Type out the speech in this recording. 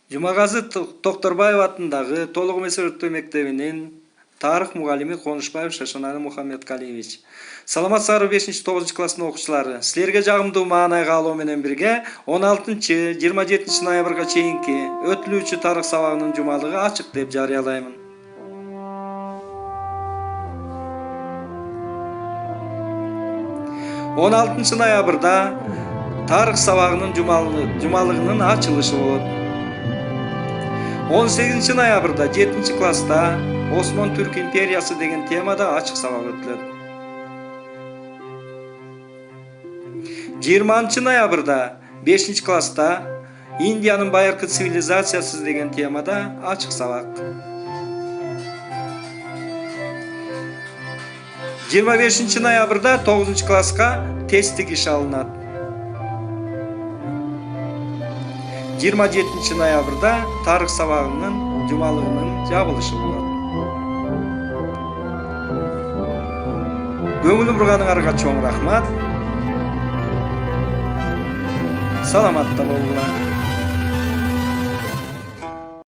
Жумагазы Токторбаев атындагы толук эмес өртөө мектебинин тарых мугалими Конушбаев Шашанали Мухаммедкалиевич. Саламатсыздарбы 5-9 класстын окуучулары. Силерге жагымдуу маанай каалоо менен бирге 16-27 ноябрга чейинки өтүлүүчү тарых сабагынын жумалыгы ачык деп жарыялаймын. 16 ноябрда тарых сабагынын жумалыгынын ачылышы болот. 18 ноябрда 7 класста Осмон Түрк империясы деген темада ачык сабак өтүлөт. 20 ноябрда 5 класста Индиянын байыркы цивилизациясы деген темада ачык сабак. 25 ноябрда 9 класска тесттик иш алынат. 27 ноябрда тарых сабагынын жумалыгынын жабылышы болот. Көңүл бурганыңарга чоң рахмат. Саламатта болуңар.